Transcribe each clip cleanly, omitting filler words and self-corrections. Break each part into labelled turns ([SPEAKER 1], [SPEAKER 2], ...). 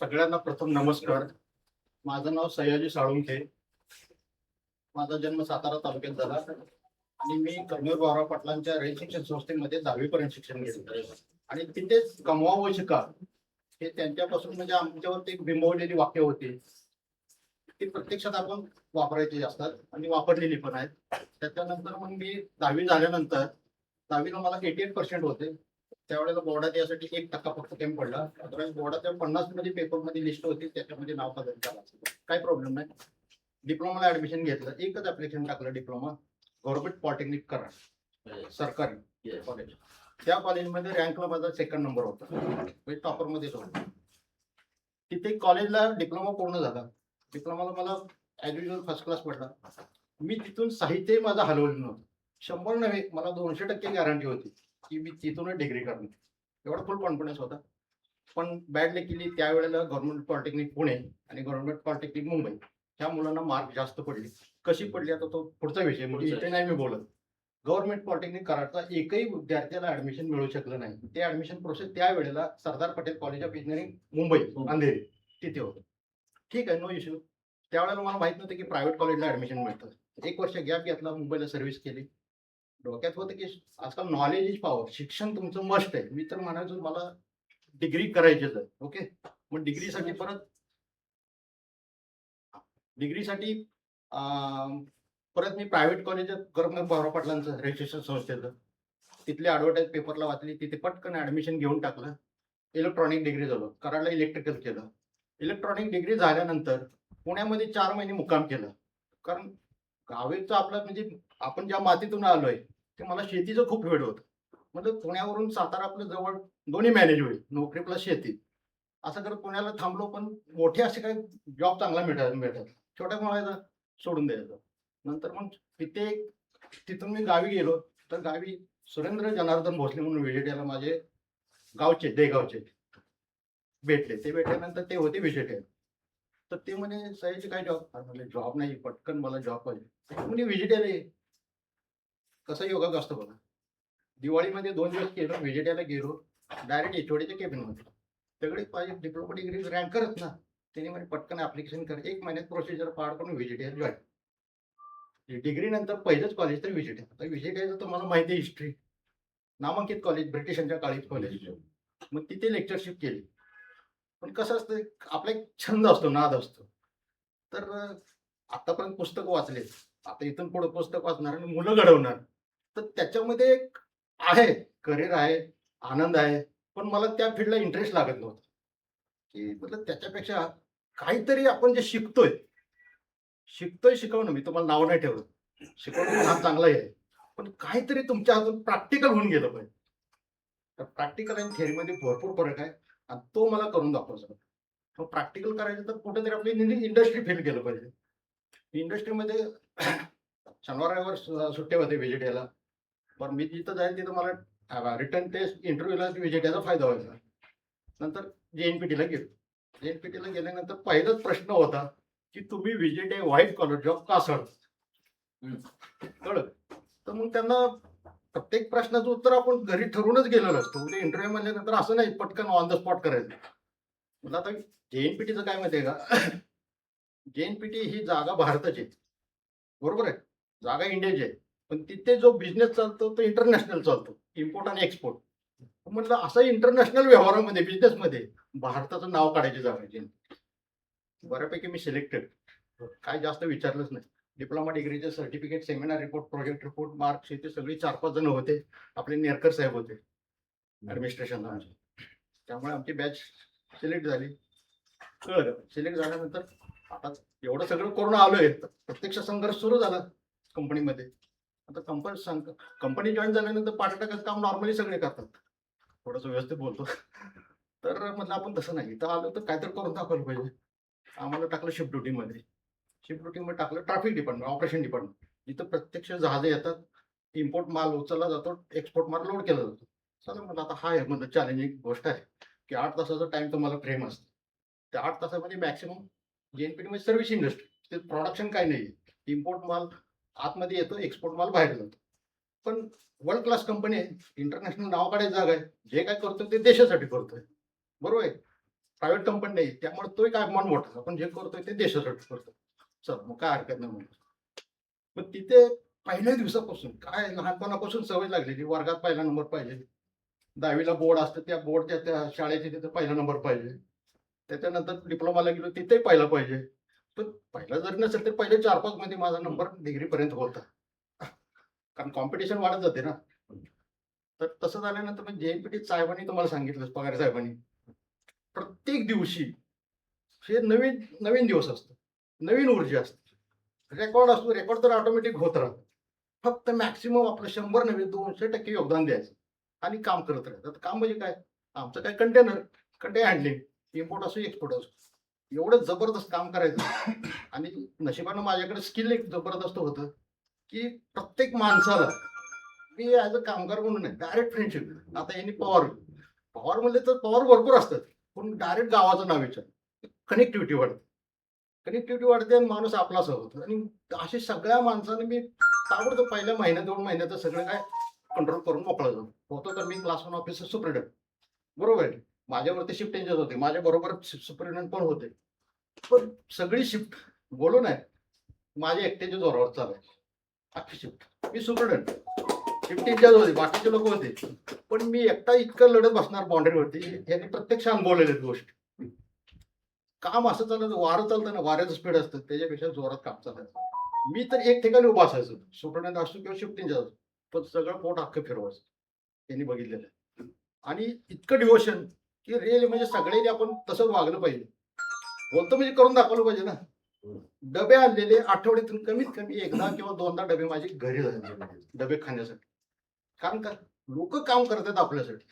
[SPEAKER 1] सगळ्यांना प्रथम नमस्कार. माझं नाव सयाजी साळुंखे. माझा जन्म सातारा तालुक्यात झाला आणि मी कर्नूल भाऊराव पाटलांच्या रयत शिक्षण संस्थेमध्ये 10वी पर्यंत शिक्षण घेतलं आणि तिथेच कमवावं शिका हे त्यांच्यापासून म्हणजे आमच्यावर एक बिंबवलेली वाक्य होती. ती प्रत्यक्षात आपण वापरायची असतात आणि वापरलेली पण आहेत. त्याच्यानंतर मग मी 10वी झाल्यानंतर 10वीला मला 88% होते. त्यावेळेला बोर्डात यासाठी 1% फक्त कमी पडला. अदरवाईज बोर्डाच्या 50 मध्ये पेपरमध्ये लिस्ट होती, त्याच्यामध्ये नाव खाली झालं. काही प्रॉब्लेम नाही. डिप्लोमाला ऍडमिशन घेतलं. एकच ऍप्लिकेशन टाकलं डिप्लोमा गव्हर्नमेंट पॉलिटेक्निक करा, सरकारी कॉलेज. त्या कॉलेजमध्ये रँकला माझा सेकंड नंबर होता, म्हणजे टॉपर मध्येच होता. तिथे कॉलेजला डिप्लोमा पूर्ण झाला. डिप्लोमाला मला ऍज युजल फर्स्ट क्लास पडला. मी तिथून साहित्य माझं हलवलं नव्हतं. 100 नव्हे, मला 200% गॅरंटी होती की मी तिथूनच डिग्री करणार. एवढा फुल कॉन्फिडन्स होता. पण बॅड केली त्यावेळेला गव्हर्नमेंट पॉलिटेक्निक पुणे आणि गव्हर्नमेंट पॉलिटेक्निक मुंबई ह्या मुलांना मार्क जास्त पडले. कशी पडली आता तो पुढचा विषय, म्हणजे इथे नाही मी बोलत. गव्हर्नमेंट पॉलिटेक्निक कराडचा एकही विद्यार्थ्याला ऍडमिशन मिळू शकलं नाही. ते ऍडमिशन प्रोसेस त्यावेळेला Sardar Patel college of engineering Mumbai Andheri तिथे होतं. ठीक आहे, नो इश्यू. त्यावेळेला मला माहित नव्हतं की प्रायव्हेट कॉलेजला ऍडमिशन मिळतं. 1 वर्ष गॅप घेतला, मुंबईला सर्व्हिस केली. डोक्यात होतं की आजकाल नॉलेज इज पॉवर, शिक्षण तुमचं मस्ट आहे. मी तर म्हणायचो मला डिग्री करायचीच आहे. ओके, मग डिग्रीसाठी परत मी प्रायव्हेट कॉलेज कर्नूल भाऊराव पाटलांचं रजिस्ट्रेशन संस्थेचं तिथली ॲडव्हर्टाईज पेपरला वाचली. तिथे पटकन ऍडमिशन घेऊन टाकलं. इलेक्ट्रॉनिक डिग्री झालं. कराडला इलेक्ट्रिकल केलं. इलेक्ट्रॉनिक डिग्री झाल्यानंतर पुण्यामध्ये 4 महिने मुक्काम केलं. कारण गावेचं आपलं म्हणजे आपण ज्या मातीतून आलोय ते मला शेतीचं खूप वेळ होतं. म्हणजे पुण्यावरून सातारा आपलं जवळ, दोन्ही मॅनेज होईल, नोकरी प्लस शेती. असं करत पुण्याला थांबलो, पण मोठे असे काही जॉब चांगला भेटत छोट्या मुलाला सोडून द्यायचं. नंतर मग तिथून मी गावी गेलो. तर गावी सुरेंद्र जनार्दन भोसले म्हणून व्हिजिटेला माझे गावचे देगावचे भेटले. ते भेटल्यानंतर ते होते व्हिजिटेल. तर ते म्हणे सयाजी काय जॉब? म्हणले जॉब नाही, पटकन मला जॉब पाहिजे. म्हणे व्हिजिटेल आहे. कसा योगा असतो बघा. दिवाळीमध्ये 2 दिवस केलं, व्हिजिटेला गेलो. डायरेक्ट एचओडीच्या केबिनमध्ये सगळे पाहिजे डिप्लोमा डिग्री रँक करत ना. त्यांनी म्हणजे पटकन ऍप्लिकेशन कर, 1 महिन्यात प्रोसिजर पार करून व्हिजिटेल जॉईन. डिग्री नंतर पहिलंच कॉलेज तर व्हिजिटेल. तर व्हिजिटेलचं तुम्हाला माहिती आहे हिस्ट्री. नामांकित कॉलेज, ब्रिटिशांच्या काळी कॉलेज. मग तिथे लेक्चरशिप केली. पण कसं असतं, आपला एक छंद असतो, नाद असतो. तर आतापर्यंत पुस्तक वाचले, आता इथून पुढे पुस्तक वाचणार आणि मुलं घडवणार. तर त्याच्यामध्ये एक आहे, करिअर आहे, आनंद आहे. पण मला त्या फील्डला इंटरेस्ट लागत नव्हता. की मतलब त्याच्यापेक्षा काहीतरी आपण जे शिकवणं, मी तुम्हाला नाव नाही ठेवत, शिकवणं हा चांगला आहे. पण काहीतरी तुमच्या हातून प्रॅक्टिकल होऊन गेलं पाहिजे. तर प्रॅक्टिकल आणि थेअरीमध्ये भरपूर फरक आहे आणि तो मला करून दाखवायचा. मग प्रॅक्टिकल करायचं तर कुठेतरी आपली इंडस्ट्री फील केलं पाहिजे. इंडस्ट्रीमध्ये शनिवार रविवार सुट्ट्या होते व्हिजिट. पण मी जिथं जाईल तिथं मला रिटर्न टेस्ट इंटरव्ह्यूला व्हिजिट याचा फायदा व्हायचा. नंतर जेएनपीटीला गेलो. जेएनपीटीला गेल्यानंतर पहिलाच प्रश्न होता की तुम्ही व्हिजिट आहे व्हाईट कॉलर जॉब का कळलं. तर मग त्यांना प्रत्येक प्रश्नाचं उत्तर आपण घरी ठरवूनच गेलेलो असतो. उद्या इंटरव्ह्यू म्हणल्यानंतर असं नाही पटकन ऑन द स्पॉट करायचं. मला आता जेएनपीटीचं काय माहिती आहे का, जेएनपीटी ही जागा भारताची आहे, बरोबर आहे, जागा इंडियाची आहे. पण तिथे जो बिझनेस चालतो तो इंटरनॅशनल चालतो, इम्पोर्ट आणि एक्सपोर्ट. म्हटलं असं इंटरनॅशनल व्यवहारामध्ये बिझनेसमध्ये भारताचं नाव काढायची जागा. बऱ्यापैकी मी सिलेक्टेड, काय जास्त विचारलंच नाही. डिप्लोमा डिग्रीचे certificate, seminar report, project report, marks ते सगळी 4-5 जण होते. आपले नेरकर साहेब होते ऍडमिनिस्ट्रेशनला आमचे. त्यामुळे आमची बॅच सिलेक्ट झाली. कळलं. सिलेक्ट झाल्यानंतर आता एवढं सगळं करून आलोय, प्रत्यक्ष संघर्ष सुरू झाला कंपनीमध्ये. आता कंपनी जॉईन झाल्यानंतर पाठटाकाचं काम नॉर्मली सगळे करतात. थोडंसं व्यवस्थित बोलतो. तर म्हटलं आपण तसं नाही, इथं आलो तर काहीतरी करून दाखवलं पाहिजे. आम्हाला टाकलं शिफ्ट ड्युटीमध्ये. शिफ्ट ड्युटीमध्ये टाकलं ट्रॅफिक डिपार्टमेंट, ऑपरेशन डिपार्टमेंट. जिथं प्रत्यक्ष जहाजं येतात, इम्पोर्ट माल उचलला जातो, एक्सपोर्ट माल लोड केला जातो. चला म्हटलं आता हा आहे म्हणजे चॅलेंजिंग गोष्ट आहे की 8 तासाचा टाइम तुम्हाला फ्रेम असतो. त्या 8 तासामध्ये मॅक्सिमम जेएनपीटीमध्ये सर्व्हिस इंडस्ट्री, ते प्रोडक्शन काही नाही. इम्पोर्ट माल आतमध्ये येतो, एक्सपोर्ट माल बाहेर जातो. पण वर्ल्ड क्लास कंपनी आहे, इंटरनॅशनल नाव काढायची जागा आहे. जे काय करतो ते देशासाठी करतोय, बरोबर आहे. प्रायव्हेट कंपनी नाही, त्यामुळे तोही काय अभिमान मोठा. आपण जे करतोय ते देशासाठी करतो. चल मग काय हरकत नाही म्हणून. मग तिथे पहिल्या दिवसापासून काय लहानपणापासून सवय लागलेली, वर्गात पहिला नंबर पाहिजे. 10वीला बोर्ड असतं, त्या बोर्डच्या त्या शाळेचे तिथे पहिला नंबर पाहिजे. त्याच्यानंतर डिप्लोमाला गेलो तिथेही पहिला पाहिजे. पण पहिला जरी नसेल तर पहिले 4-5 मध्ये माझा नंबर डिग्रीपर्यंत होता. कारण कॉम्पिटिशन वाढत जाते ना. तर तसं झाल्यानंतर मग जे-एन-पी-टी साहेबांनी तुम्हाला सांगितलं, पगार साहेबांनी, प्रत्येक दिवशी हे नवीन नवीन दिवस असतो, नवीन ऊर्जा असते. रेकॉर्ड असतो, रेकॉर्ड तर ऑटोमॅटिक होत राहतं. फक्त मॅक्सिमम आपलं 100 नव्हे 200% योगदान द्यायचं आणि काम करत राहायचं. आता काम म्हणजे काय? आमचं काय कंटेनर हँडलिंग, इम्पोर्ट असो, एक्सपोर्ट असो. एवढं जबरदस्त काम करायचं आणि नशिबानं माझ्याकडे स्किल एक जबरदस्त होतं, की प्रत्येक माणसाला मी ॲज अ कामगार म्हणून नाही, डायरेक्ट फ्रेंडशिप. आता यांनी पवार पवार म्हणले तर पवार भरपूर असतात, पण डायरेक्ट गावाचं नाव विचार. कनेक्टिव्हिटी वाढते. कनेक्टिव्हिटी वाढते आणि माणूस आपलासा होतो आणि अशा सगळ्या माणसाने मी ताबडतोब पहिल्या महिन्यात 2 महिन्यात सगळं काय कंट्रोल करून मोकळा झालो. होतो तर मी क्लास 1 ऑफिसर सुपरिटेंडंट. बरोबर आहे. माझ्यावरती शिफ्ट इंचार्ज होते. माझ्या बरोबर सुपरिटेंडंट पण होते. पण सगळी शिफ्ट बोलू नाही, माझ्या एकट्याच्या जोरावर चालायची. अख्खी शिफ्ट. मी सुपरिटेंडंट. शिफ्ट इंचार्ज होते, बाकीचे लोक होते. पण मी एकटा इतकं लढत बसणार बाउंड्रीवरती, यांनी प्रत्यक्ष अनुभवलेल्या गोष्टी. काम असं चाललं, वारं चालतं ना, वाऱ्याचं स्पीड असतं, त्याच्यापेक्षा जोरात काम चालायचं. मी तर एक ठिकाणी उभा असायचो, सुपरिटेंडंट असतो किंवा शिफ्ट इंचार्ज असतो, पण सगळं पोट अख्खं फिरवायचं. त्यांनी बघितलेलं आहे. आणि इतकं डिव्होशन की रिअली म्हणजे सगळ्यांनी आपण तसंच वागलं पाहिजे. बोलतो म्हणजे करून दाखवलं पाहिजे ना. डबे आणलेले आठवड्यातून कमीत कमी एकदा किंवा दोनदा डबे माझे घरी जायचे, डबे खाण्यासाठी. कारण का? लोक काम करतात आपल्यासाठी.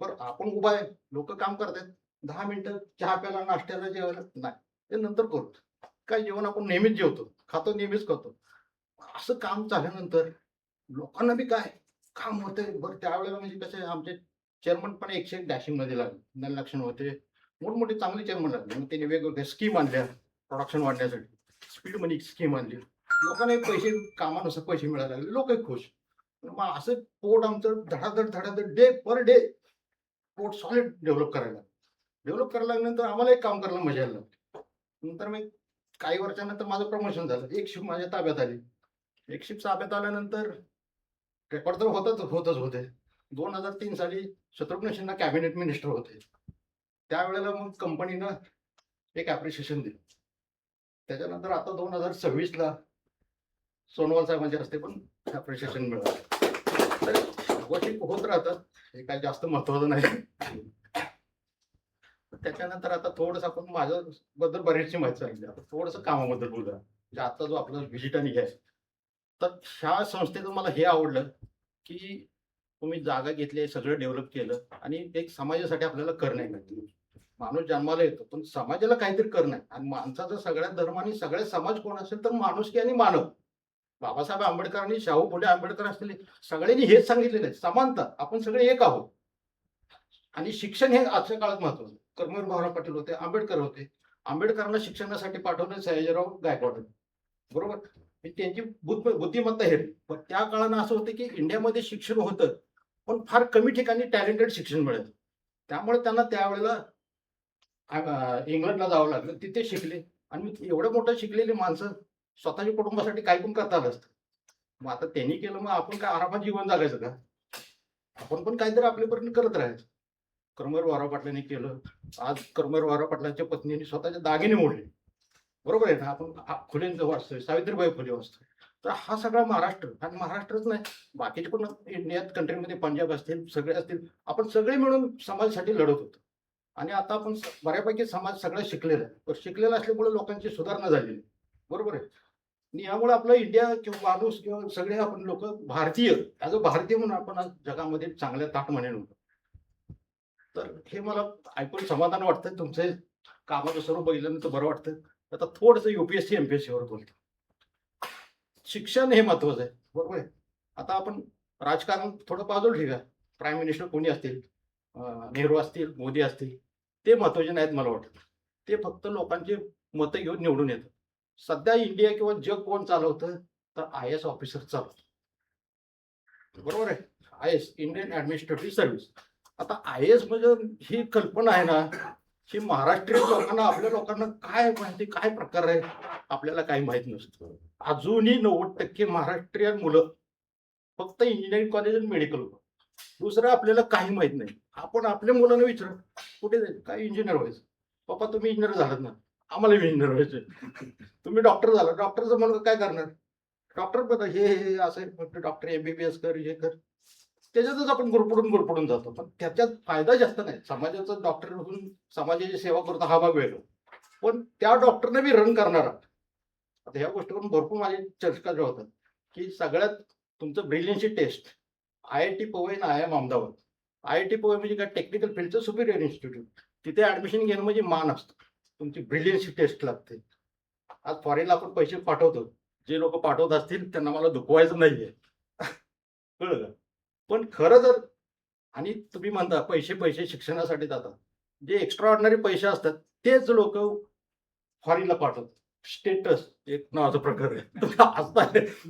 [SPEAKER 1] बरं आपण उभा आहे, लोक काम करतात. 10 मिनिटं चहा प्यायला, नाश्त्याला, जेवायला नाही. ते नंतर करू. काय जेवण आपण नेहमीच जेवतो, खातो नेहमीच खातो. असं काम झाल्यानंतर लोकांना बी काय काम होतंय. बरं त्यावेळेला म्हणजे कसं आहे, आमचे चेअरमन पण 101 डॅशिंगमध्ये लागले. नलक्षण होते. मोठमोठे चांगले चेअरमन लागले. मग त्यांनी वेगवेगळ्या स्कीम आणल्या प्रोडक्शन वाढण्यासाठी. स्पीड मनी स्कीम आणली. लोकांना पैसे कामानुसार पैसे मिळायला लागले. लोकही खुश. मग असं पोट आमचं धडाधड डे पर डे पोट सॉलिड डेव्हलप करायला लागल्यानंतर आम्हाला एक काम करायला मजा यायला लागली. नंतर मी काही वर्षानंतर माझं प्रमोशन झालं. एक शिफ्ट माझ्या ताब्यात आली. एक शिफ्ट ताब्यात आल्यानंतर रेकॉर्ड तर होतच होते. 2003 साली शत्रुघ्न सिन्हा कॅबिनेट मिनिस्टर होते. त्यावेळेला मग कंपनीनं एक ॲप्रिशिएशन दिलं. त्याच्यानंतर आता 2026ला सोनोवाल साहेबांच्या हस्ते पण ॲप्रिशिएशन मिळालं. तर गोष्टी होत राहतात. हे काही जास्त महत्त्वाचं नाही. त्याच्यानंतर आता थोडंसं आपण माझ्याबद्दल बरीचशी माहिती सांगितली. आता थोडंसं कामाबद्दल बोलूया. म्हणजे आता जो आपला व्हिजिट आणि हे, तर ह्या संस्थेचं मला हे आवडलं, की तुम्ही जागा घेतली, सगळं डेव्हलप केलं आणि एक समाजासाठी आपल्याला करणं आहे. माणूस जन्माला येतो, पण समाजाला काहीतरी करणं आहे. आणि माणसाचा सगळ्या धर्माने सगळ्या समाज कोण असेल तर माणुसकी आणि मानव. बाबासाहेब आंबेडकरांनी, शाहू फुले आंबेडकर असतील, सगळ्यांनी हेच सांगितलेलं आहे, समानता. आपण सगळे एक आहोत. आणि शिक्षण हे आजच्या काळात महत्वाचं. कर्मवीर भाऊराव पाटील होते, आंबेडकर होते. आंबेडकरांना शिक्षणासाठी पाठवलं सयाजीराव गायकवाड. बरोबर. त्यांची बुद्धिमत्ता हे. पण त्या काळानं असं होतं की इंडियामध्ये शिक्षण होतं, पण फार कमी ठिकाणी टॅलेंटेड शिक्षण मिळालं. त्यामुळे त्यांना त्यावेळेला इंग्लंडला जावं लागलं. तिथे शिकले आणि एवढं मोठं शिकलेली माणसं स्वतःच्या कुटुंबासाठी काय पण करता आलं असतं. मग आता त्यांनी केलं, मग आपण काय आरामात जीवन जगायचं का? आपण पण काहीतरी आपल्यापर्यंत करत राहायचं. कर्मवीर भाऊराव पाटलांनी केलं. आज कर्मवीर भाऊराव पाटलांच्या पत्नीने स्वतःचे दागिने मोडले. बरोबर आहे ना. आपण फुलेंचं वाचतोय, सावित्रीबाई फुले वाचतोय. तर हा सगळा महाराष्ट्र, आणि महाराष्ट्रच नाही, बाकीचे पण इंडियात कंट्रीमध्ये पंजाब असतील, सगळे असतील, आपण सगळे मिळून समाजासाठी लढत होतो. आणि आता आपण बऱ्यापैकी समाज सगळं शिकलेला आहे. पण शिकलेला असल्यामुळे लोकांची सुधारणा झालेली. बरोबर आहे. आणि यामुळे आपला इंडिया किंवा माणूस किंवा सगळे आपण लोक भारतीय, ॲज अ भारतीय म्हणून आपण आज जगामध्ये चांगल्या ताट म्हणून होतो. तर हे मला ऐकून समाधान वाटतं. तुमचे कामाचं स्वरूप बघितल्यानंतर बरं वाटतं. आता थोडंसं UPSC MPSC वर बोलतो. शिक्षण हे महत्वाचं आहे. बरोबर आहे. आता आपण राजकारण थोडं बाजूला ठेवूया. प्राईम मिनिस्टर कोणी असतील, नेहरू असतील, मोदी असतील, ते महत्वाचे नाहीत मला वाटतं. ते फक्त लोकांची मतं घेऊन निवडून येतात. सध्या इंडिया किंवा जग कोण चालवतं, तर IAS ऑफिसर चालवतं. बरोबर आहे. IAS, Indian administrative service. आता IAS म्हणजे ही कल्पना आहे ना, की महाराष्ट्रीयन लोकांना, आपल्या लोकांना काय माहिती, काय प्रकार आहे आपल्याला काही माहित नसतं. अजूनही 90% महाराष्ट्रीयन मुलं फक्त इंजिनिअरिंग कॉलेज आणि मेडिकल, दुसरं आपल्याला काही माहित नाही. आपण आपल्या मुलांना विचार, कुठे जायचं, काय इंजिनियर व्हायचं, पप्पा तुम्ही इंजिनियर झालात ना, आम्हाला इंजिनियर व्हायचं. तुम्ही डॉक्टर झाला, डॉक्टरचं मुलगा काय करणार, डॉक्टर बघा हे असं डॉक्टर एमबीबीएस कर, हे कर, त्याच्यातच आपण गुरपडून जातो. पण त्याच्यात फायदा जास्त नाही. समाजाचा डॉक्टर होऊन समाजाची सेवा करतो हा भाग वेगळा, पण त्या डॉक्टरने मी रन करणारा. आता ह्या गोष्टीवरून भरपूर माझे चर्चा होतात की सगळ्यात तुमचं ब्रिलियन्सी टेस्ट IIT पवई आणि IIM अहमदाबाद. IIT पवई म्हणजे काय, टेक्निकल फील्डचं सुपिरियर इन्स्टिट्यूट. तिथे ऍडमिशन घेणं म्हणजे मान असतं. तुमची ब्रिलियन्सी टेस्ट लागते. आज फॉरेनला आपण पैसे पाठवतो, जे लोक पाठवत असतील त्यांना मला दुखवायचं नाहीये, कळलं का? पण खरं जर, आणि तुम्ही म्हणता पैसे पैसे शिक्षणासाठी जातात, जे एक्स्ट्रा ऑर्डिनरी पैसे असतात तेच लोक फॉरेनला पाठवतात. स्टेटस एक नावाचा प्रकार आहे.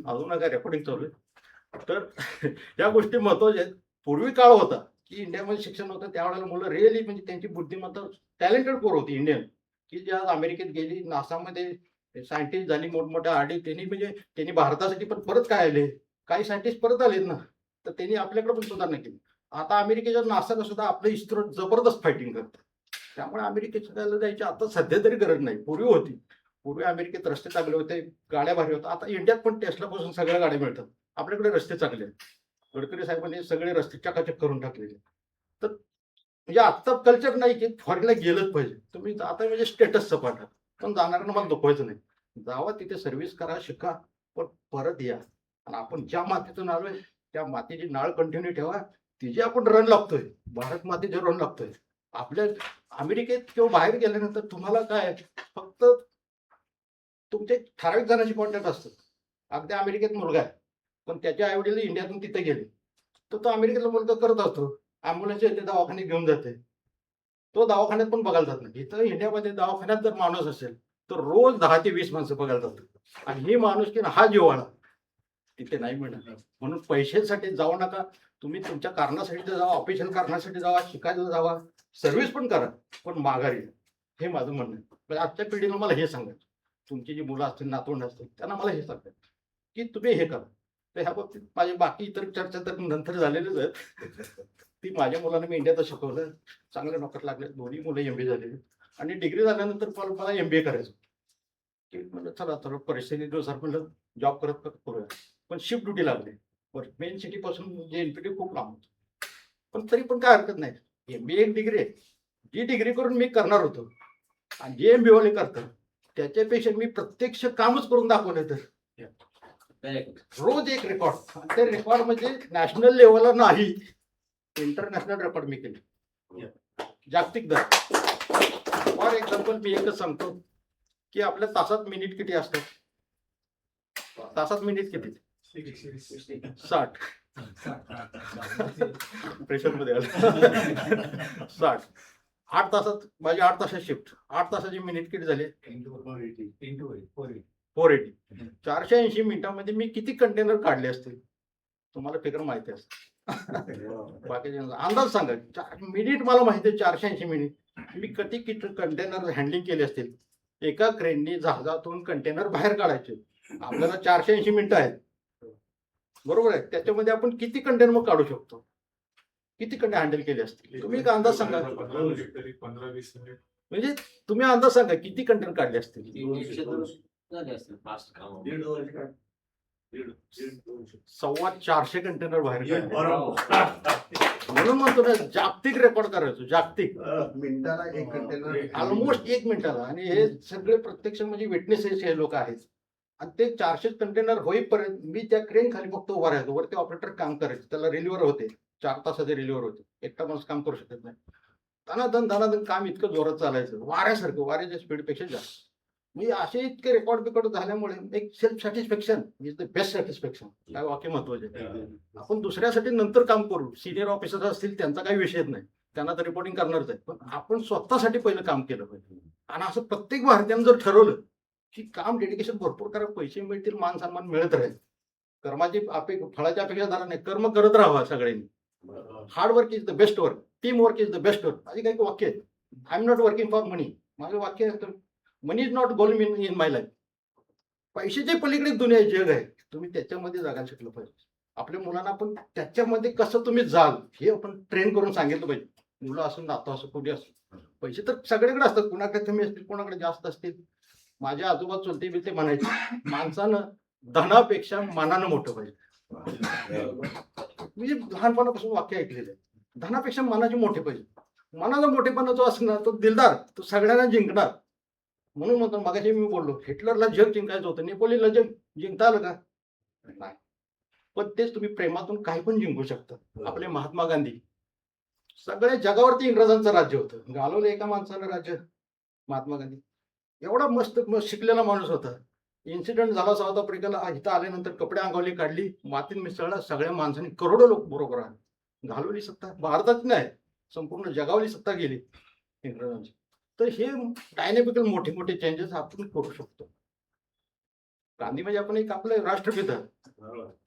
[SPEAKER 1] अजून नका, रेकॉर्डिंग चालू आहे. तर या गोष्टी महत्वाच्या आहेत. पूर्वी काळ होता की इंडियामध्ये शिक्षण होतं, त्यावेळेला मुलं रिअली म्हणजे त्यांची बुद्धिमत्ता टॅलेंटेड पोर होती इंडियन, की ज्या अमेरिकेत गेली, नासामध्ये सायंटिस्ट झाली, मोठमोठ्या आडी, त्यांनी म्हणजे त्यांनी भारतासाठी पण परत काय आले, काही सायंटिस्ट परत आलेत ना, तर त्यांनी आपल्याकडे पण सुधारणा केली. आता अमेरिकेच्या नासाला सुद्धा आपलं इस्रो जबरदस्त फायटिंग करतं. त्यामुळे अमेरिकेच्या जायची आता सध्या तरी गरज नाही, पूर्वी होती. पूर्वी अमेरिकेत रस्ते चांगले होते, गाड्या भारी होत्या. आता इंडियात पण टेस्लापासून सगळ्या गाड्या मिळतात. आपल्याकडे रस्ते चांगले आहेत. गडकरी साहेबांनी सगळे रस्ते चकाचक करून टाकलेले. तर म्हणजे आत्ता कल्चर नाही की फॉरेनला गेलंच पाहिजे. तुम्ही आता म्हणजे स्टेटस सपाटा, पण जाणाऱ्यांना मला दुखवायचं नाही. जावा, तिथे सर्व्हिस करा, शिका, पण परत या. आणि आपण ज्या मातीतून आलोय त्या मातीची नाळ कंटिन्यू ठेवा. तिचे आपण रन लागतोय, भारत मातेचे रन लागतोय. आपल्या अमेरिकेत किंवा बाहेर गेल्यानंतर तुम्हाला काय, फक्त तुमचे ठराविक जणांची कॉन्टॅक्ट असतात. अगदी अमेरिकेत मुलगा आहे, पण त्याच्या आई वडील इंडियातून तिथे गेले, तर तो अमेरिकेतला मुलगा करत असतो, ॲम्ब्युलन्स येते, दवाखान्यात घेऊन जाते. तो दवाखान्यात पण बघायला जात नाही. इथं इंडियामध्ये दवाखान्यात जर माणूस असेल तर रोज 10 ते 20 माणसं बघायला जातात. आणि ही माणूस की हा जिव्हाळा तिथे नाही मिळणार. म्हणून पैशासाठी जाऊ नका. तुम्ही तुमच्या कारणासाठी जावा, ऑफिशियल कारणासाठी जावा, शिकायला जावा, सर्व्हिस पण करा, पण माघारी या. हे माझं म्हणणं आहे. पण आजच्या पिढीला मला हे सांगायचं, तुमची जी मुलं असतील, नातवंड असतील, त्यांना मला हे सांगायचं की तुम्ही हे करा. तर ह्या बाबतीत माझे बाकी इतर चर्चा तर नंतर झालेलेच आहेत. ती माझ्या मुलांना मी इंडियात शिकवलं, चांगले नोकर लागले, दोन्ही मुलं MBA झालेली. आणि डिग्री झाल्यानंतर मला MBA करायचं, की म्हणलं चला थोडं परिस्थितीनुसार म्हणलं जॉब करत करत करूया. पण शिफ्ट ड्युटी लागली. मेन सिटीपासून जे NPT खूप लांब होतं. पण तरी पण काय हरकत नाही. MBA एक डिग्री आहे, जी डिग्री करून मी करणार होतो. आणि जे MBA वाले करतात त्याच्यापेक्षा मी प्रत्यक्ष कामच करून दाखवलं. तर रोज एक रेकॉर्ड, ते रेकॉर्ड म्हणजे नॅशनल लेवलला नाही, इंटरनॅशनल रेकॉर्ड मी केले, जागतिक दर. फॉर एक्झाम्पल मी एकच सांगतो की आपल्या तासात मिनिट किती असतात, तासात मिनिट किती, 60. प्रेशर मध्ये आलं. 60. 8 तासात माझी 8 तासाची शिफ्ट, 8 तासाची मिनिट किती झाले, 480. 480 मिनिटांमध्ये मी किती कंटेनर काढले असतील तुम्हाला फिगर माहिती असते. बाकीचे अंदाज सांगा. मिनिट मला माहिती आहे, 480 मिनिट मी किती कंटेनर हँडलिंग केले असतील. एका क्रेननी जहाजातून कंटेनर बाहेर काढायचे, आपल्याला 480 मिनिटं आहेत, बरोबर आहे. त्याच्यामध्ये आपण किती कंटेनर मग काढू शकतो, किती कंटेनर हँडल केले असतील, तुम्ही एक अंदाज सांगा.
[SPEAKER 2] 15-20 मिनिट
[SPEAKER 1] म्हणजे तुम्ही अंदाज सांगा किती कंटेनर काढले असतील. 450 कंटेनर बाहेर काढले. म्हणून म्हणतो ना, जागतिक रेकॉर्ड करायचो, जागतिक,
[SPEAKER 3] मिनिटाला एक कंटेनर,
[SPEAKER 1] ऑलमोस्ट 1 मिनिटाला. आणि हे सगळे प्रत्यक्ष म्हणजे विटनेसेस हे लोक आहेत. आणि ते 400 कंटेनर होईपर्यंत मी त्या क्रेन खाली फक्त उभा राहायचो. वरती ऑपरेटर काम करायचे, त्याला रिलिव्हर होते, 4 तासाचे रिलिव्हर होते, एकटा माणूस काम करू शकत नाही. धनाधन काम इतकं जोरात चालायचं, वाऱ्यासारखं, वाऱ्याच्या स्पीडपेक्षा जास्त. म्हणजे असे इतके रेकॉर्ड झाल्यामुळे एक self satisfaction is the best satisfaction. काय वाक्य महत्वाचे. आपण दुसऱ्यासाठी नंतर काम करू, सिनियर ऑफिसर असतील त्यांचा काही विषयच नाही, त्यांना तर रिपोर्टिंग करणारच आहे, पण आपण स्वतःसाठी पहिलं काम केलं पाहिजे. आणि असं प्रत्येक भारतीयानं जर ठरवलं की काम डेडिकेशन भरपूर करा, पैसे मिळतील, मान सन्मान मिळत राहील, कर्माची फळाची अपेक्षा धरा नाही, कर्म करत राहावा सगळ्यांनी. Hard work is the best work, team work is the best work, अशी काही वाक्य आहेत. I am not working for money. माझं वाक्य money is not goal in my life. पैशाच्या पलीकडे दुनिया जग आहे, तुम्ही त्याच्यामध्ये जगायला शिकलं पाहिजे. आपल्या मुलांना आपण त्याच्यामध्ये कसं तुम्ही जाल हे आपण ट्रेन करून सांगितलं पाहिजे. मुलं असून नातं असो कुठे असो, पैसे तर सगळीकडे असतात, कुणाकडे कमी असतील कोणाकडे जास्त असतील. माझ्या आजोबा चुलते बिलते म्हणायचे, माणसानं धनापेक्षा मनानं मोठं पाहिजे. मी लहानपणापासून वाक्य ऐकलेलं आहे, धनापेक्षा मनाचे मोठे पाहिजे. मनाचा मोठेपणा जो असणार तो दिलदार, तो सगळ्यांना जिंकणार. म्हणून म्हणतो मागाशी मी बोललो, हिटलरला जग जिंकायचं होतं, नेपोलियनला जग जिंकता आलं का? नाही. पण तेच तुम्ही प्रेमातून काही पण जिंकू शकता. आपले महात्मा गांधी, सगळ्या जगावरती इंग्रजांचं राज्य होतं, घालवलं एका माणसानं राज्य. महात्मा गांधी एवढा मस्त शिकलेला माणूस होता. इन्सिडेंट झाला साऊथ आफ्रिकेला, इथं आल्यानंतर कपडे अंगावली काढली, मातीत मिसळला, सगळ्या माणसांनी करोडो लोक बरोबर आले, घालवली सत्ता. भारतात नाही, संपूर्ण जगावली सत्ता गेली इंग्रजांची. तर हे डायनॅमिकल मोठे मोठे चेंजेस आपण करू शकतो. गांधी म्हणजे आपण एक आपलं राष्ट्रपिता,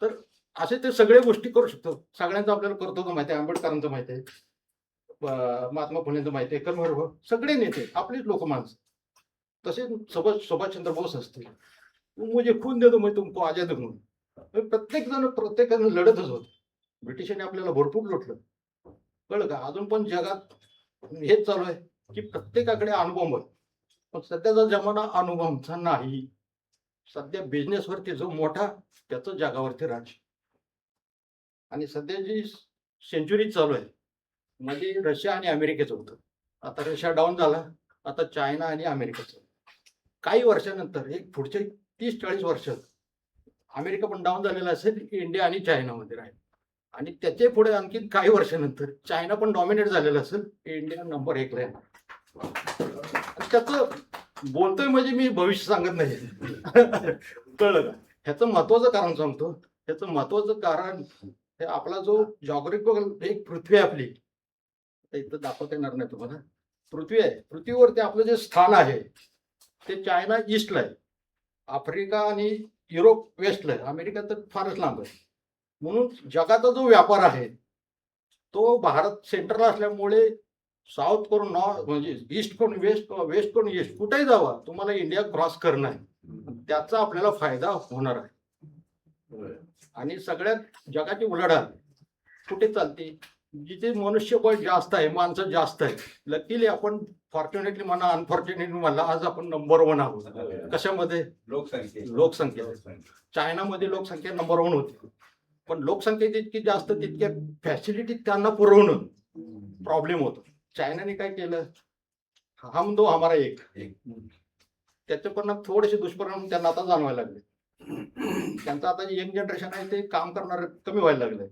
[SPEAKER 1] तर असे ते सगळे गोष्टी करू शकतो. सगळ्यांचं आपल्याला कर्तव्य माहिती आहे, आंबेडकरांचं माहिती आहे, महात्मा फुलेंचं माहिती आहे, कर्मवीर सगळे नेते आपलीच लोक माणसं. तसे सुभाषचंद्र बोस असतील, मुझे खून दे दो मैं तुमको आजाद करून. प्रत्येक जण प्रत्येकानं लढतच होत. ब्रिटिशांनी आपल्याला भरपूर लुटलं, कळलं का? अजून पण जगात हेच चालू आहे की प्रत्येकाकडे अणुबॉम्ब आहे. पण सध्याचा जमाना अणुबॉम्बचा नाही. सध्या बिझनेसवरती जो मोठा त्याचं जगावरती राज्य. आणि सध्या जी सेंचुरी चालू आहे मध्ये रशिया आणि अमेरिकेचं होतं. आता रशिया डाऊन झाला, आता चायना आणि अमेरिकेचं. काही वर्षानंतर एक पुढचे 30-40 वर्षात अमेरिका पण डाऊन झालेला असेल, इंडिया आणि चायनामध्ये राहील. आणि त्याचे पुढे आणखी काही वर्षानंतर चायना पण डॉमिनेट झालेला असेल, इंडिया नंबर 1 ला येणार. त्याचं बोलतोय म्हणजे मी भविष्य सांगत नाही. कळलं का? ह्याचं महत्वाचं कारण सांगतो. ह्याचं महत्वाचं कारण हे आपला जो जॉग्राफिकल एक पृथ्वी आहे आपली, इथं दाखवता येणार नाही तुम्हाला, पृथ्वी आहे, पृथ्वीवरती आपलं जे स्थान आहे ते चायना ईस्टला आहे, आफ्रिका आणि युरोप वेस्टला आहे, अमेरिका तर फारच लांब आहे. म्हणून जगाचा जो व्यापार आहे तो भारत सेंटरला असल्यामुळे साऊथ करून नॉर्थ, म्हणजे ईस्ट करून वेस्ट, वेस्ट करून ईस्ट, कुठेही जावा तुम्हाला इंडिया क्रॉस करणं आहे, त्याचा आपल्याला फायदा होणार आहे. आणि सगळ्यात जगाची उलाढाल कुठे चालते? जिथे मनुष्यबळ जास्त आहे, माणसं जास्त आहे. लकीली आपण फॉर्च्युनेटली म्हणा, अनफॉर्च्युनेटली म्हणा, आज आपण नंबर 1 आहोत. कशामध्ये? लोकसंख्या. चायनामध्ये लोकसंख्या नंबर 1 होती, पण लोकसंख्या जितकी जास्त तितक्या फॅसिलिटी त्यांना पुरवणं प्रॉब्लेम होतो. चायनाने काय केलं? हम दो हमारा एक. त्याचे परिणाम थोडेसे दुष्परिणाम त्यांना आता जाणवायला लागले. त्यांचं आता जे यंग जनरेशन आहे ते काम करणार कमी व्हायला लागलंय.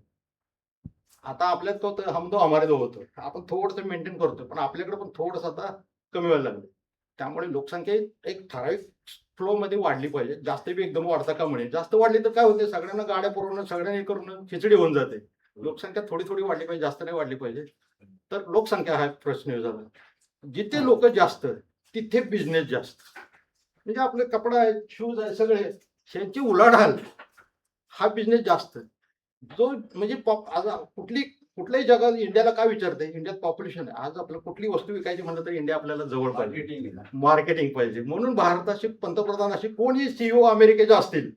[SPEAKER 1] आता आपल्यात तो हम दो हमारे दो होतो, आपण थोडंसं मेंटेन करतो, पण आपल्याकडे पण थोडंसं आता कमी व्हायला लागलं. त्यामुळे लोकसंख्या एक ठराविक फ्लो मध्ये वाढली पाहिजे. जास्त बी एकदम वाढता का म्हणे, जास्त वाढली तर काय होते, सगळ्यांना गाड्या पुरवणं, सगळ्यांना हे करून खिचडी होऊन जाते. लोकसंख्या थोडी थोडी वाढली पाहिजे, जास्त नाही वाढली पाहिजे. तर लोकसंख्या हा प्रश्न झाला. जिथे लोक जास्त तिथे बिझनेस जास्त. म्हणजे आपले कपडा आहे, शूज आहे, सगळे ह्यांची उलाढाल, हा बिझनेस जास्त. जो म्हणजे आज कुठल्याही जगात इंडियाला काय विचारते, इंडियात पॉप्युलेशन आहे. आज आपलं कुठली वस्तू विकायची म्हणलं तर इंडिया आपल्याला जवळ पाहिजे, मार्केटिंग पाहिजे. म्हणून भारताचे पंतप्रधान असे कोणी सीईओ अमेरिकेचे असतील.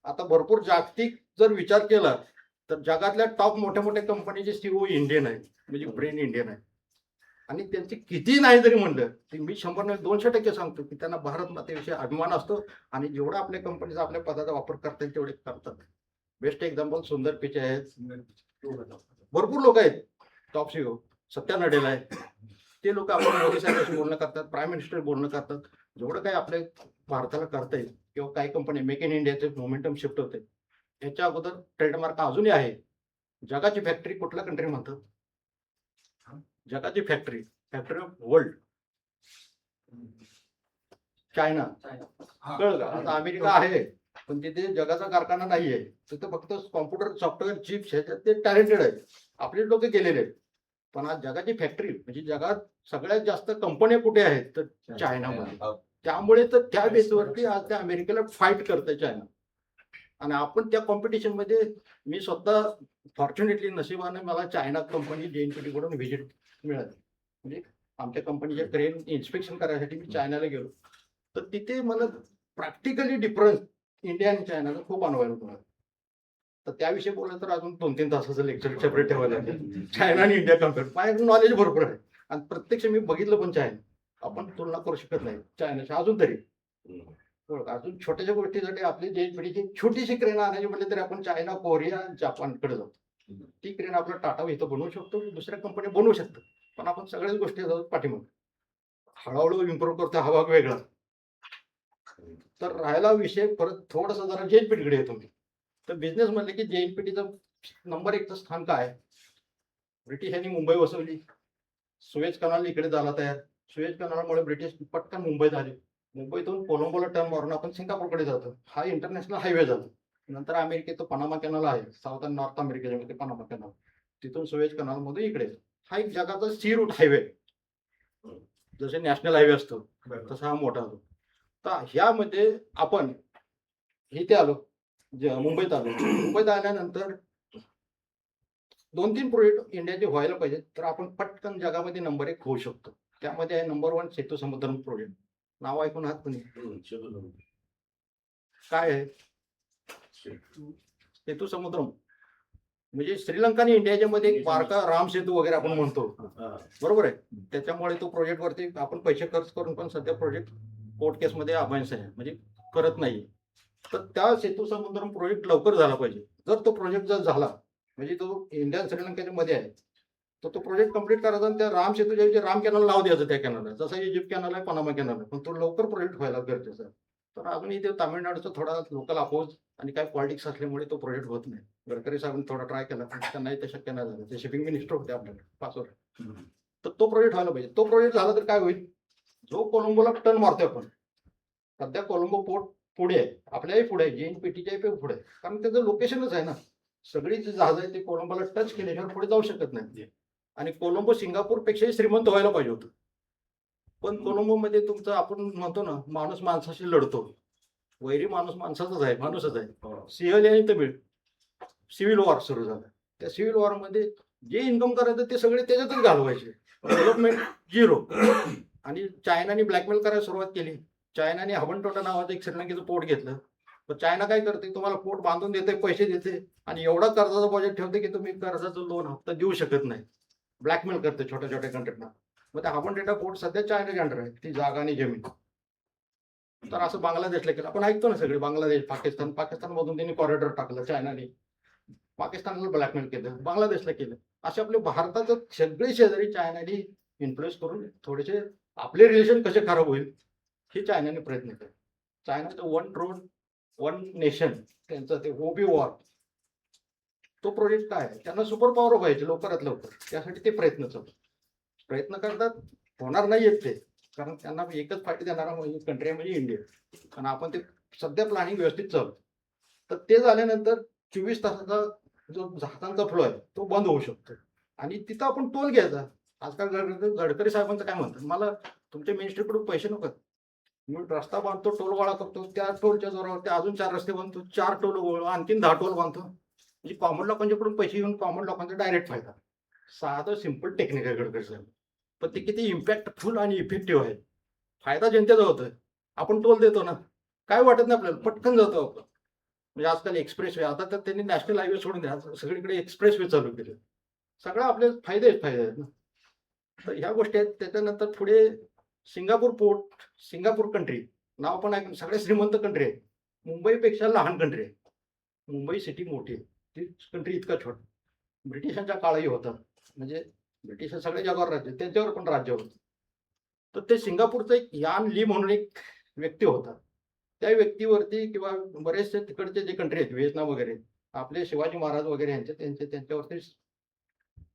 [SPEAKER 1] आता भरपूर जागतिक जर विचार केला तर जगातल्या टॉप मोठ्या मोठ्या कंपनीचे सीईओ इंडियन आहे, म्हणजे ब्रेन इंडियन आहे. आणि त्यांचे किती नाही जरी म्हणलं तर मी 100-200% सांगतो की त्यांना भारत मातेविषयी अभिमान असतो. आणि जेवढा आपल्या कंपनीचा आपल्या पदाचा वापर करता येईल तेवढे करतात. बेस्ट एक्झाम्पल सुंदर पिचे आहेत, भरपूर लोक आहेत टॉप सीईओ. सत्या नडेला आहे, ते लोक आपण मोदी साहेबांशी बोलणं करतात, प्राईम मिनिस्टर बोलणं करतात. जेवढं काही आपल्या भारताला करता येईल, किंवा काही कंपनी मेक इन इंडियाचे मोमेंटम शिफ्ट होते. याच्या अगोदर ट्रेडमार्क अजूनही आहे. जगाची फॅक्टरी कुठल्या कंट्री म्हणतात? जगाची फॅक्टरी ऑफ वर्ल्ड चायना. कळलं का? आता अमेरिका आहे पण तिथे जगाचा कारखाना नाही आहे. तिथे फक्त कॉम्प्युटर सॉफ्टवेअर चिप्स ह्याच्यात ते टॅलेंटेड आहेत, आपले लोक गेलेले आहेत. पण आज जगाची फॅक्टरी म्हणजे जगात सगळ्यात जास्त कंपन्या कुठे आहेत तर चायनामध्ये. त्यामुळे तर त्या बेसवरती आज त्या अमेरिकेला फाईट करते चायना. आणि आपण त्या कॉम्पिटिशन मध्ये, मी स्वतः फॉर्च्युनेटली नशिबाने मला चायना कंपनी JNPT कडून व्हिजिट मिळाली. म्हणजे आमच्या कंपनीच्या क्रेन इन्स्पेक्शन करायसाठी मी चायनाला गेलो, तर तिथे मला प्रॅक्टिकली डिफरन्स इंडिया आणि चायनाचा खूप अनुभव होता. तर त्याविषयी बोललं तर अजून 2-3 तासाचं लेक्चर सेपरेट ठेवायला लागेल. चायना आणि इंडिया कम्पेअर माझ्याकडे नॉलेज भरपूर आहे आणि प्रत्यक्ष मी बघितलं पण चायना. आपण तुलना करू शकत नाही चायनाच्या अजून तरी. अजून छोट्याशा गोष्टीसाठी आपली जे पिढीची छोटीशी क्रेन आणायची म्हटली तरी आपण चायना, कोरिया, जपानकडे जातो. ती क्रेन आपलं टाटा इथं बनवू शकतो, दुसऱ्या कंपनी बनवू शकतात. पण आपण सगळ्याच गोष्टी जातो पाठीमागे. हळूहळू इम्प्रूव्ह करतो, हा भाग वेगळा. तर राहिला विषय परत थोडासा जरा जेएनपीटीकडे येतो मी. तर बिझनेस म्हणले की जेएनपीटीचं नंबर 1चं स्थान काय आहे? ब्रिटिशांनी मुंबई वसवली. सुएज कनाल इकडे झाला तयार. सुएज कनालमुळे ब्रिटिश पटकन मुंबईत आले. मुंबईतून कोलंबोला टर्न मारून आपण सिंगापूरकडे जातो. हा इंटरनॅशनल हायवे झाला. नंतर अमेरिकेत पनामा कॅनल आहे, साऊथ आणि नॉर्थ अमेरिकेच्या मध्ये पनामा कॅनल. तिथून सुएज कनाल मधून इकडे. हा एक जगाचा सी रूट हायवे. जसे नॅशनल हायवे असतो तसा हा मोठा होतो. तर ह्यामध्ये आपण इथे आलो, मुंबईत आलो. मुंबईत आल्यानंतर 2-3 प्रोजेक्ट इंडियाचे व्हायला पाहिजे, तर आपण पटकन जगामध्ये नंबर 1 होऊ शकतो. त्यामध्ये आहे नंबर 1 सेतू समुद्रम प्रोजेक्ट. नाव ऐकून आहात तुम्ही? काय आहे सेतू समुद्रम? म्हणजे श्रीलंका आणि इंडियाच्या मध्ये एक बारका राम सेतू वगैरे आपण म्हणतो, बरोबर आहे. त्याच्यामुळे तो प्रोजेक्ट वरती आपण पैसे खर्च करून पण सध्या प्रोजेक्ट कोर्ट केसमध्ये अभायन्स आहे, म्हणजे करत नाही. तर त्या सेतू समुद्रम प्रोजेक्ट लवकर झाला पाहिजे. जर तो प्रोजेक्ट जर झाला म्हणजे तो इंडिया आणि श्रीलंकेच्या मध्ये आहे, तर तो प्रोजेक्ट कम्प्लीट करायचा आणि त्या राम सेतूच्या जे राम कॅनल नाव द्यायचं त्या कॅनलला, जसं इजिप्त कॅनल आहे, पनामा कॅनल आहे, पण तो लवकर प्रोजेक्ट व्हायला गरजेचं आहे. तर अजूनही ते तामिळनाडूचा थोडा लोकल अपोज आणि काय पॉलिटिक्स असल्यामुळे तो प्रोजेक्ट होत नाही. गडकरी साहेबांनी थोडा ट्राय केला पण त्यांनाही ते शक्य नाही झालं. ते शिपिंग मिनिस्टर होते आपल्याकडे 5 वर्ष. तर तो प्रोजेक्ट व्हायला पाहिजे. तो प्रोजेक्ट झाला तर काय होईल? जो कोलंबोला टर्न मारतोय आपण, सध्या कोलंबो पोर्ट पुढे आहे, आपल्याही पुढे आहे, जेएनपीटीच्याही पुढे आहे, कारण त्याचं लोकेशनच आहे ना. सगळी जी जहाज आहे ते कोलंबोला टच केल्याशिवाय पुढे जाऊ शकत नाही. आणि कोलंबो सिंगापूरपेक्षाही श्रीमंत व्हायला पाहिजे होतं. पण कोलंबोमध्ये तुमचं आपण म्हणतो ना, माणूस माणसाशी लढतो. वैरी माणूस माणसाचाच आहे, माणूसच आहे. सिंहली आणि तमिळ सिव्हिल वॉर सुरू झाला. त्या सिव्हिल वॉरमध्ये जे इन्कम करायचं ते सगळे त्याच्यातच घालवायचे. डेव्हलपमेंट 0. आणि चायनाने ब्लॅकमेल करायला सुरुवात केली. चायनाने हबनटोटा नावाचं एक श्रीलंकेचं पोर्ट घेतलं. तर चायना काय करते, तुम्हाला पोर्ट बांधून देते, पैसे देते आणि एवढा कर्जाचा बजेट ठेवते की तुम्ही कर्जाचं 2 हप्ता देऊ शकत नाही. ब्लॅकमेल करते छोट्या छोट्या कंट्रीना. मग त्या हबनटोटा पोर्ट सध्या चायनाच्या अंडर आहे, ती जागा आणि जमीन. तर असं बांगलादेशला केलं. आपण ऐकतो ना सगळे, बांगलादेश, पाकिस्तानमधून त्यांनी कॉरिडॉर टाकलं चायनाने. पाकिस्तानला ब्लॅकमेल केलं, बांगलादेशला केलं. असे आपले भारताचं सगळे शेजारी चायनाने इन्फ्लुएन्स करून थोडेसे आपले रिलेशन कसे खराब होईल हे चायनाने प्रयत्न केले. चायनाचं 1 रोड 1 नेशन, त्यांचं ते ओबी वॉर, तो प्रोजेक्ट काय आहे, त्यांना सुपर पॉवर व्हायचे लवकरात लवकर. त्यासाठी ते प्रयत्न चालू, प्रयत्न करतात. होणार नाही आहेत ते, कारण त्यांना एकच फायदा देणारा म्हणजे कंट्री आहे, म्हणजे इंडिया. आणि आपण ते सध्या प्लॅनिंग व्यवस्थित चालू. तर ते झाल्यानंतर 24 तासाचा जो जहाजांचा फ्लो आहे तो बंद होऊ शकतो आणि तिथं आपण टोल घ्यायचा. आजकाल गडकरी साहेबांचं काय म्हणतात, मला तुमच्या मिनिस्ट्रीकडून पैसे नको, मी रस्ता बांधतो, टोल गोळा करतो, त्या टोलच्या जोरावरती अजून 4 रस्ते बांधतो, 4 टोल गोळा, आणखीन 10 टोल बांधतो. म्हणजे कॉमन लोकांच्याकडून पैसे घेऊन कॉमन लोकांचा डायरेक्ट फायदा. साधं सिम्पल टेक्निक आहे गडकरी साहेब, पण ते किती इम्पॅक्टफुल आणि इफेक्टिव्ह आहे. फायदा जनतेचा होतोय. आपण टोल देतो ना, काय वाटत नाही आपल्याला, पटकन जातो आपण. म्हणजे आजकाल एक्सप्रेस वे, आता तर त्यांनी नॅशनल हायवे सोडून द्या, सगळीकडे एक्सप्रेस वे चालू केले. सगळं आपले फायदे आहेत ना. तर ह्या गोष्टी आहेत. त्याच्यानंतर पुढे सिंगापूर पोर्ट, सिंगापूर कंट्री नाव पण ऐकून, सगळ्यात श्रीमंत कंट्री आहे. मुंबईपेक्षा लहान कंट्री आहे. मुंबई सिटी मोठी आहे, ती कंट्री इतका छोटा. ब्रिटिशांच्या काळही होता, म्हणजे ब्रिटिश सगळ्या जगावर राज्य, त्यांच्यावर पण राज्य होतं. तर ते सिंगापूरचं एक यान ली म्हणून एक व्यक्ती होता. त्या व्यक्तीवरती किंवा बरेचसे तिकडचे जे कंट्री आहेत, व्हिएतनाम वगैरे, आपले शिवाजी महाराज वगैरे त्यांच्यावरती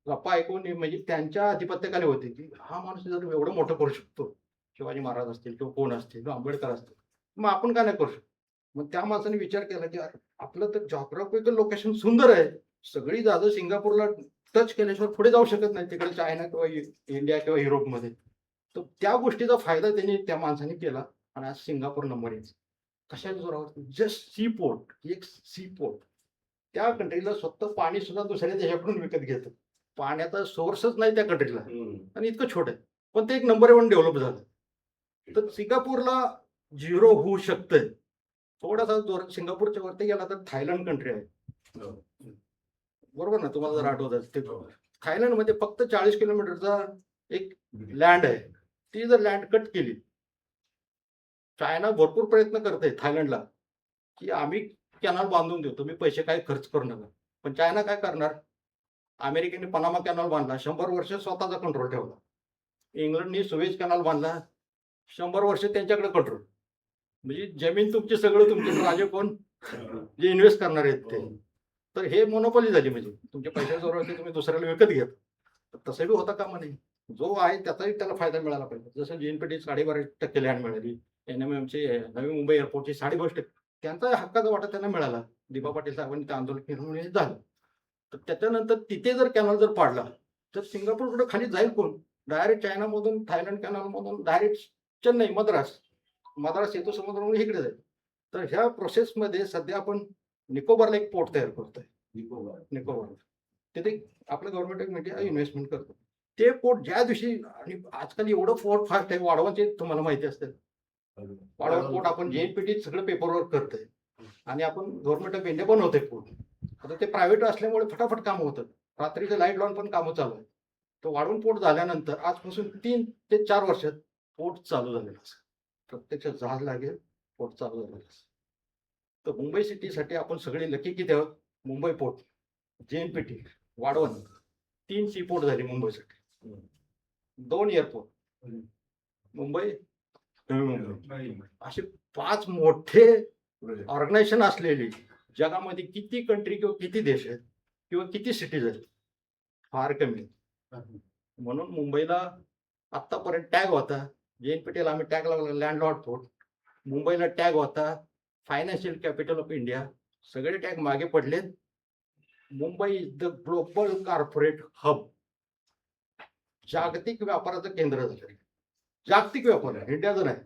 [SPEAKER 1] गप्पा ऐकून म्हणजे त्यांच्या अधिपत्याखाली होते की हा माणूस जर एवढं मोठं करू शकतो, शिवाजी महाराज असतील किंवा कोण असतील किंवा आंबेडकर असतील, मग आपण काय नाही करू शकतो. मग त्या माणसाने विचार केला की आपलं तर जॉग्राफिकल लोकेशन सुंदर आहे, सगळी जहाजं सिंगापूरला टच केल्याशिवाय पुढे जाऊ शकत नाही, तिकडे चायना किंवा इंडिया किंवा युरोपमध्ये. तर त्या गोष्टीचा फायदा त्यांनी त्या माणसाने केला आणि आज सिंगापूर नंबर 1. कशाच्या जोरावर? जस्ट सी पोर्ट, एक सी पोर्ट. त्या कंट्रीला स्वतः पाणी सुद्धा दुसऱ्या देशाकडून विकत घेतं. पाण्याचा सोर्सच नाही त्या कंट्रीला आणि इतकं छोटं आहे. पण ते एक नंबर 1 डेव्हलप झालं. तर सिंगापूरला 0 होऊ शकतंय. थोडासा जोरात सिंगापूरच्या वरती गेला तर थायलंड कंट्री आहे. बरोबर ना, तुम्हाला जर आठवत असेल ते थायलंडमध्ये फक्त 40 किलोमीटरचा एक लँड आहे. ती जर लँड कट केली, चायना भरपूर प्रयत्न करते थायलंडला की आम्ही कॅनॉल बांधून देऊ, तुम्ही पैसे काय खर्च करू नका. पण चायना काय करणार? अमेरिकेने पनामा कॅनॉल बांधला, 100 वर्ष स्वतःचा कंट्रोल ठेवला. इंग्लंडने सुएज कॅनॉल बांधला, 100 वर्ष त्यांच्याकडे कंट्रोल. म्हणजे जमीन तुमची, सगळं तुमचे, राजे कोण? जे इन्व्हेस्ट करणार आहेत ते. तर हे मोनोपॉली झाली. म्हणजे तुमच्या पैशाजवळ तुम्ही दुसऱ्याला विकत घेत. तर तसं बी होता कामा नये. जो आहे त्याचाही त्याला फायदा मिळाला पाहिजे. जसं JNPT 12.5% लँड मिळाली, NMMची नवी मुंबई एअरपोर्टची 12.5%, त्यांचा हक्काचा वाटा त्यांना मिळाला. दिबा पाटील साहेबांनी ते आंदोलन केलं, हे झालं. तर त्याच्यानंतर तिथे जर कॅनॉल जर पाडला तर सिंगापूरकडे खाली जाईल कोण? डायरेक्ट चायनामधून, थायलंड कॅनॉलमधून डायरेक्ट चेन्नई, मद्रास येतो समुद्रावरून इकडे जाईल. तर ह्या प्रोसेसमध्ये सध्या आपण निकोबारला एक पोर्ट तयार करतोय. निकोबार तिथे आपलं गव्हर्नमेंट म्हणजे इन्व्हेस्टमेंट करतो. ते पोर्ट ज्या दिवशी, आणि आजकाल एवढं पोर्ट फास्ट आहे, वाढवायचे तुम्हाला माहिती असतं. वाढवण पोर्ट आपण JNPT सगळं पेपरवर्क करतोय आणि आपण गव्हर्नमेंट ऑफ इंडिया बनवतोय पोर्ट. आता ते प्रायव्हेट असल्यामुळे फटाफट काम होतं. रात्रीचं लाईट लावून पण कामं चालू आहे. तो वाढवून पोर्ट झाल्यानंतर आजपासून 3 ते 4 वर्षात पोर्ट चालू झालेलं असं. प्रत्यक्ष जहाज लागेल, पोर्ट चालू झालेलं असं. तर मुंबई सिटीसाठी आपण सगळे लकी किती आहोत? मुंबई पोर्ट, JNPT, वाढवण, 3 सी पोर्ट झाली मुंबईसाठी. 2 एअरपोर्ट, मुंबई, नवी मुंबई, असे 5 मोठे ऑर्गनायझेशन असलेली जगामध्ये किती कंट्री किंवा किती देश आहेत किंवा किती सिटीज आहेत? फार कमी. म्हणून मुंबईला आत्तापर्यंत टॅग होता, JNPTला आम्ही टॅग लावला लँडलॉर्ड पोर्ट, मुंबईला टॅग होता फायनान्शियल कॅपिटल ऑफ इंडिया. सगळे टॅग मागे पडलेत. Mumbai is the global corporate hub, जागतिक व्यापाराचं केंद्र झालं. जागतिक व्यापार आहे, इंडियाचं नाही.